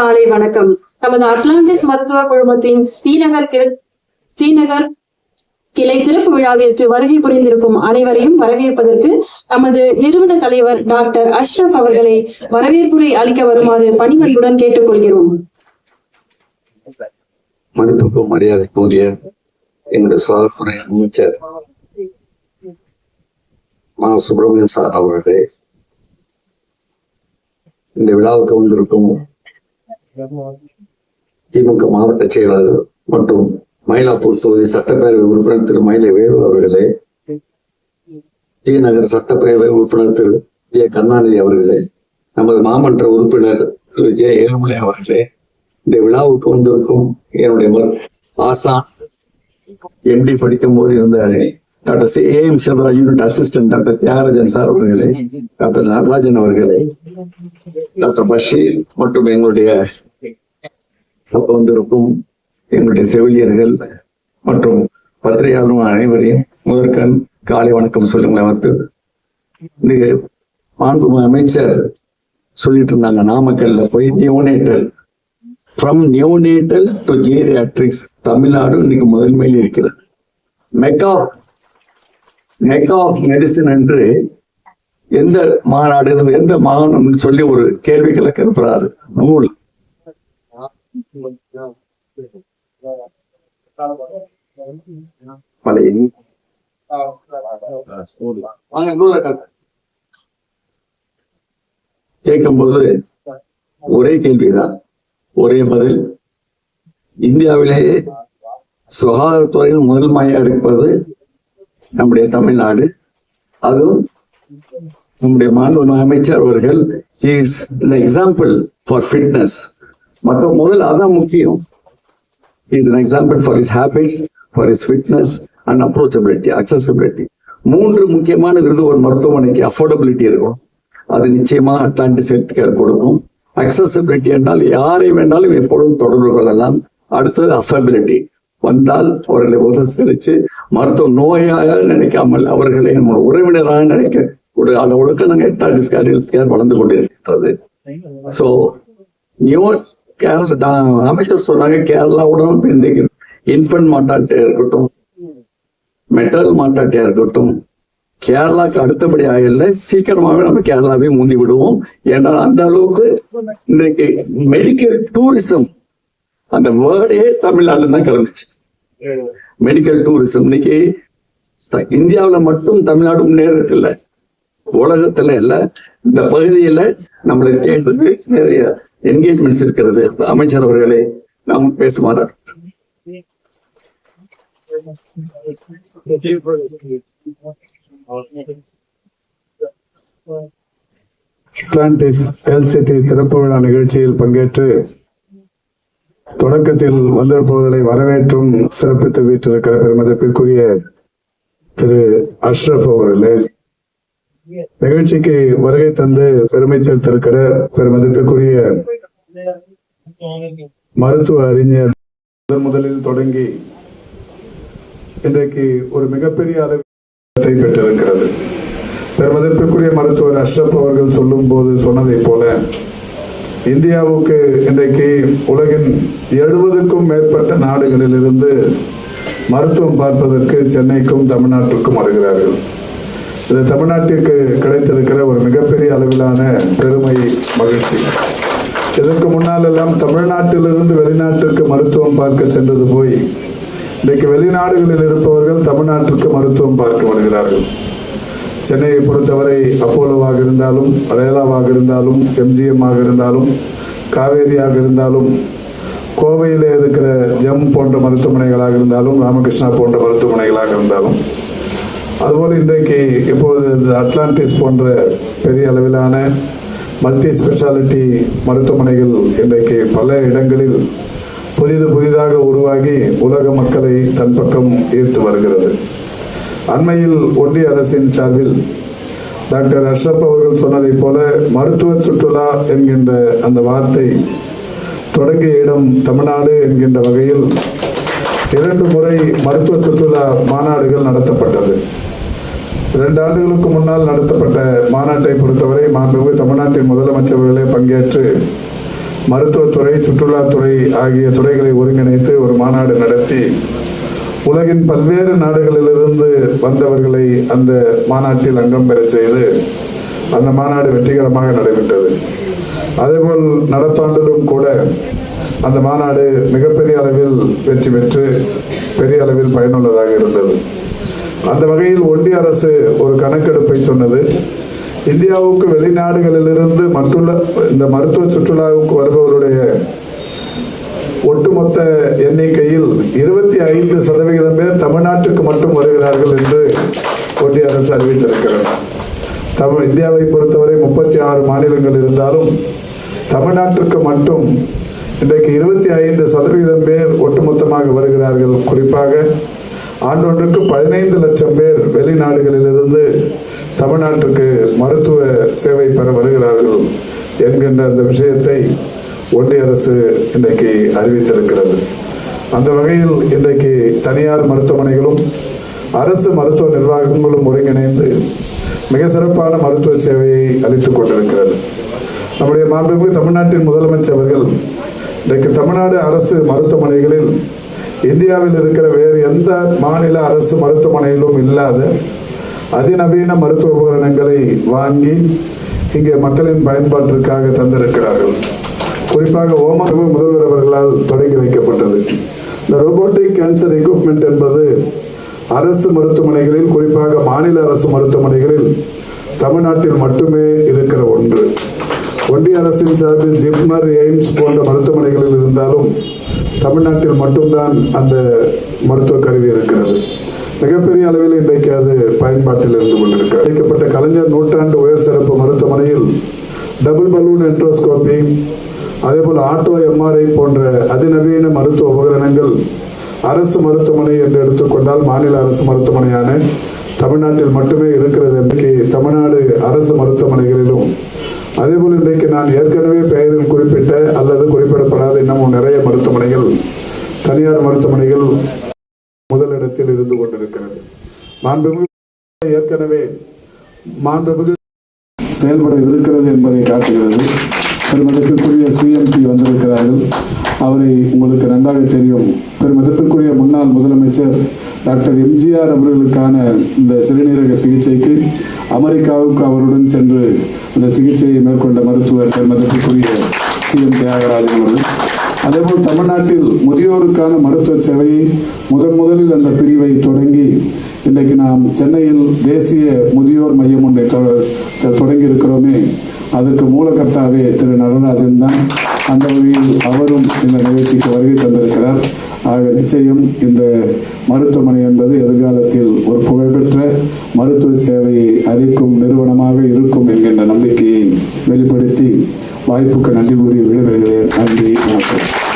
காலை வணக்கம். நமது அட்லாண்டிஸ் மருத்துவ குழுமத்தின் தீநகர் கிளை திறப்பு விழாவிற்கு வருகை புரிந்திருக்கும் அனைவரையும் வரவேற்பதற்கு நமது நிறுவன தலைவர் டாக்டர் அஷ்ரப் அவர்களை வரவேற்புரை அளிக்க வருமாறு பணிவன்புடன் கேட்டுக்கொள்கிறோம். மதிப்புக்கும் மரியாதைக்குரிய எங்களுடைய சுகாதாரத்துறை அமைச்சர் மா சுப்பிரமணியம் சார் அவர்களே, இந்த விழாவுக்கு வந்திருக்கும் திமுக மாவட்ட செயலாளர் மற்றும் மயிலாப்பூர் தொகுதி சட்டப்பேரவை உறுப்பினர் திரு மயிலை வேலு அவர்களே, டி நகர் சட்டப்பேரவை உறுப்பினர் திரு ஜே கருணாநிதி அவர்களே, நமது மாமன்ற உறுப்பினர் திரு ஜே ஏழுமலை அவர்களே, இந்த விழாவுக்கு வந்திருக்கும் என்னுடைய ஆசான் எம்டி படிக்கும் போது இருந்தாரு doctor A M Selvaraj unit assistant doctor Thiagarajan sir அவர்களே, டாக்டர் நடராஜன் அவர்களே, டாக்டர் பஷீர் மற்றும் எங்களுடைய வந்திருக்கும் எங்களுடைய செவிலியர்கள் மற்றும் பத்திரிகையாளர்கள் அனைவரையும் முதற்கண் காலை வணக்கம் சொல்லுங்களேன். வந்து மாண்பு அமைச்சர் சொல்லிட்டு இருந்தாங்க, நாமக்கல்ல போய் neonatal from neonatal to geriatrics Tamil Nadu இன்னைக்கு முதன்மையில் இருக்கிறது. மெக்கா ஆஃப் மெடிசின் என்று எந்த மாநாடு எந்த மாகாணம் சொல்லி ஒரு கேள்வி கிழக்கு இருக்கிறாரு நூல். கேட்கும்போது ஒரே கேள்விதான், ஒரே பதில். இந்தியாவிலேயே சுகாதாரத்துறையில் முதன்மையா இருப்பது நம்முடைய தமிழ்நாடு. அதுவும் நம்முடைய மாண்பு அமைச்சர் அவர்கள் is an example for fitness. மற்றும் முதல் அதான் முக்கியம். Is an example for his habits, for his fitness and approachability, accessibility. மூன்று முக்கியமான விருது ஒரு மருத்துவமனைக்கு. அஃபோர்டபிலிட்டி இருக்கும், அது நிச்சயமா அட்லாண்டிஸ் ஹெல்த் கேர் கொடுக்கும். அக்சசிபிலிட்டி என்றால் யாரை வேண்டாலும் எப்பொழுதும் தொடர்பு கொள்ளலாம். அடுத்தது அஃபபிலிட்டி, வந்தால் அவர்களை உபசரித்து மருத்துவ நோயாக நினைக்காமல் அவர்களை நம்ம உறவினராக நினைக்க ஒரு அளவுக்கு நாங்கள் அட்லாண்டிஸ் ஹெல்த் கேர் வளர்ந்து கொண்டிருக்கிறது. ஸோ கேரளா அமைச்சர் சொன்னாங்க, கேரளாவுடன் இன்றைக்கு இன்ஃபன்ட் மார்டாலிட்டியா இருக்கட்டும், மெட்டரல் மார்டாலிட்டியா இருக்கட்டும், கேரளாக்கு அடுத்தபடியாக இல்லை, சீக்கிரமாகவே நம்ம கேரளாவே முந்தி விடுவோம். ஏன்னா அந்த அளவுக்கு இன்றைக்கு மெடிக்கல் டூரிசம் அந்த வேர்டே தமிழ்நாடுல தான் கிளம்பிச்சு. மெடிக்கல் டூரிசம் இன்னைக்கு இந்தியாவில் மட்டும் தமிழ்நாடு முன்னேறது இல்லை, உலகத்துல இல்ல, இந்த பகுதியில நம்மளை தேடுறது நிறைய என்கேஜ்மெண்ட்ஸ் இருக்கிறது. அமைச்சர் அவர்களே, நாம் பேசுமாறு. அட்லாண்டிஸ் ஹெல்த் சிட்டி திறப்பு விழா நிகழ்ச்சியில் பங்கேற்று தொடக்கத்தில் வந்திருப்பவர்களை வரவேற்றும் சிறப்பித்து வீட்டிருக்கிற பெருமதிப்பிற்குரிய திரு அஷ்ரப் அவர்களே, நிகழ்ச்சிக்கு வருகை தந்து பெருமை சேர்த்திருக்கிற பெருமதிப்பிற்குரிய மருத்துவ அறிஞர் முதலில் தொடங்கி இன்றைக்கு ஒரு மிகப்பெரிய அளவில் பெற்றிருக்கிறது. பெருமதிப்பிற்குரிய மருத்துவர் அஷ்ரப் அவர்கள் சொல்லும் போது சொன்னதை போல இந்தியாவுக்கு இன்றைக்கு உலகின் 70க்கும் மேற்பட்ட நாடுகளில் இருந்து மருத்துவம் பார்ப்பதற்கு சென்னைக்கும் தமிழ்நாட்டிற்கும் வருகிறார்கள். இது தமிழ்நாட்டிற்கு கிடைத்திருக்கிற ஒரு மிகப்பெரிய அளவிலான பெருமை, மகிழ்ச்சி. இதற்கு முன்னால் எல்லாம் தமிழ்நாட்டிலிருந்து வெளிநாட்டிற்கு மருத்துவம் பார்க்க சென்றது போய் இன்றைக்கு வெளிநாடுகளில் இருப்பவர்கள் தமிழ்நாட்டிற்கு மருத்துவம் பார்க்க வருகிறார்கள். சென்னையை பொறுத்தவரை அப்போலோவாக இருந்தாலும், ரேலாவாக இருந்தாலும், எம்ஜிஎம் ஆக இருந்தாலும், காவேரியாக இருந்தாலும், கோவையில் இருக்கிற ஜெம் போன்ற மருத்துவமனைகளாக இருந்தாலும், ராமகிருஷ்ணா போன்ற மருத்துவமனைகளாக இருந்தாலும், அதுபோல் இன்றைக்கு இப்போது அட்லாண்டிஸ் போன்ற பெரிய அளவிலான மல்டி ஸ்பெஷாலிட்டி மருத்துவமனைகள் இன்றைக்கு பல இடங்களில் புதிதாக உருவாகி உலக மக்களை தன் பக்கம் ஈர்த்து வருகிறது. அண்மையில் ஒன்றிய அரசின் சார்பில் டாக்டர் அஷ்ரப் அவர்கள் சொன்னதை போல மருத்துவ சுற்றுலா என்கின்ற அந்த வார்த்தை தொடங்கிய இடம் தமிழ்நாடு என்கின்ற வகையில் 2 முறை மருத்துவ சுற்றுலா மாநாடுகள் நடத்தப்பட்டது. 2 ஆண்டுகளுக்கு முன்னால் நடத்தப்பட்ட மாநாட்டை பொறுத்தவரை மாண்புமிகு தமிழ்நாட்டின் முதலமைச்சர்களே பங்கேற்று மருத்துவத்துறை, சுற்றுலாத்துறை ஆகிய துறைகளை ஒருங்கிணைத்து ஒரு மாநாடு நடத்தி உலகின் பல்வேறு நாடுகளிலிருந்து வந்தவர்களை அந்த மாநாட்டில் அங்கம் பெறச் செய்து அந்த மாநாடு வெற்றிகரமாக நடைபெற்றது. அதேபோல் நடப்பாண்டிலும் கூட அந்த மாநாடு மிகப்பெரிய அளவில் வெற்றி பெற்று பெரிய அளவில் பயனுள்ளதாக இருந்தது. அந்த வகையில் ஒன்றிய அரசு ஒரு கணக்கெடுப்பை சொன்னது. இந்தியாவுக்கு வெளிநாடுகளிலிருந்து இந்த மருத்துவ சுற்றுலாவுக்கு வருபவருடைய ஒட்டுமொத்த எண்ணிக்கையில் 25% பேர் தமிழ்நாட்டுக்கு மட்டும் வருகிறார்கள் என்று ஒன்றிய அரசு அறிவித்திருக்கிறது. இந்தியாவை பொறுத்தவரை 36 மாநிலங்கள் இருந்தாலும் தமிழ்நாட்டிற்கு மட்டும் இன்றைக்கு 25% பேர் ஒட்டுமொத்தமாக வருகிறார்கள். குறிப்பாக ஆண்டொன்றுக்கு 15 லட்சம் பேர் வெளிநாடுகளிலிருந்து தமிழ்நாட்டிற்கு மருத்துவ சேவை பெற வருகிறார்கள் என்கின்ற அந்த விஷயத்தை ஒன்றிய அரசு இன்றைக்கு அறிவித்திருக்கிறது. அந்த வகையில் இன்றைக்கு தனியார் மருத்துவமனைகளும் அரசு மருத்துவ நிர்வாகங்களும் ஒருங்கிணைந்து மிக சிறப்பான மருத்துவ சேவையை அளித்துக் கொண்டிருக்கிறது. நம்முடைய மாண்புமிகு தமிழ்நாட்டின் முதலமைச்சர் அவர்கள் இன்றைக்கு தமிழ்நாடு அரசு மருத்துவமனைகளில் இந்தியாவில் இருக்கிற வேறு எந்த மாநில அரசு மருத்துவமனையிலும் இல்லாத அதிநவீன மருத்துவ உபகரணங்களை வாங்கி இங்கே மக்களின் பயன்பாட்டிற்காக தந்திருக்கிறார்கள். குறிப்பாக ஓமன் முதல்வர் அவர்களால் தொடங்கி வைக்கப்பட்டது. இந்த ரோபோட்டிக் கேன்சர் எக்யூப்மெண்ட் என்பது அரசு மருத்துவமனைகளில், குறிப்பாக மாநில அரசு மருத்துவமனைகளில் தமிழ்நாட்டில் மட்டுமே இருக்கிற ஒன்று. ஒன்றிய அரசின் சார்பில் ஜிப்மர், எய்ம்ஸ் போன்ற மருத்துவமனைகளில் இருந்தாலும் தமிழ்நாட்டில் மட்டும்தான் அந்த மருத்துவ கருவி இருக்கிறது. மிகப்பெரிய அளவில் இன்றைக்கு அது பயன்பாட்டில் இருந்து கொண்டிருக்கிறது. அளிக்கப்பட்ட கலைஞர் நூற்றாண்டு உயர் சிறப்பு மருத்துவமனையில் டபுள் பலூன் என்ட்ரோஸ்கோபி, அதேபோல் ஆட்டோ எம்ஆர்ஐ போன்ற அதிநவீன மருத்துவ உபகரணங்கள் அரசு மருத்துவமனை என்று எடுத்துக்கொண்டால் மாநில அரசு மருத்துவமனையான தமிழ்நாட்டில் மட்டுமே இருக்கிறது. இன்றைக்கு தமிழ்நாடு அரசு மருத்துவமனைகளிலும் அதேபோல் இன்றைக்கு நான் ஏற்கனவே பெயரில் குறிப்பிட்ட அல்லது குறிப்பிடப்படாத இன்னமும் நிறைய மருத்துவமனைகள், தனியார் மருத்துவமனைகள் முதலிடத்தில் இருந்து கொண்டிருக்கிறது. ஏற்கனவே மாண்புமிகு செயல்பட இருக்கிறது என்பதை காட்டுகிறது. பெருமதிப்பிற்குரிய சிஎம்பி வந்திருக்கிறார்கள். அவரை உங்களுக்கு நன்றாக தெரியும். பெருமதிப்பிற்குரிய முன்னாள் முதலமைச்சர் டாக்டர் எம்ஜிஆர் அவர்களுக்கான இந்த சிறுநீரக சிகிச்சைக்கு அமெரிக்காவுக்கு அவருடன் சென்று இந்த சிகிச்சையை மேற்கொண்ட மருத்துவர் பெருமதிப்பிற்குரிய சிஎம் தியாகராஜன் அவர்கள். அதேபோல் தமிழ்நாட்டில் முதியோருக்கான மருத்துவ சேவையை முதலில் அந்த பிரிவை தொடங்கி இன்றைக்கு நாம் சென்னையில் தேசிய முதியோர் மையம் ஒன்றை தொடங்கி இருக்கிறோமே, அதற்கு மூலக்கர்த்தாவே திரு நடராஜன் தான். அந்த வகையில் அவரும் இந்த நிகழ்ச்சிக்கு வருகை தந்திருக்கிறார். ஆக நிச்சயம் இந்த மருத்துவமனை என்பது எதிர்காலத்தில் ஒரு புகழ்பெற்ற மருத்துவ சேவையை அளிக்கும் நிறுவனமாக இருக்கும் என்கின்ற நம்பிக்கையை வெளிப்படுத்தி வாய்ப்புக்கு நன்றி கூறி விடைபெறுகிறேன். நன்றி, வணக்கம்.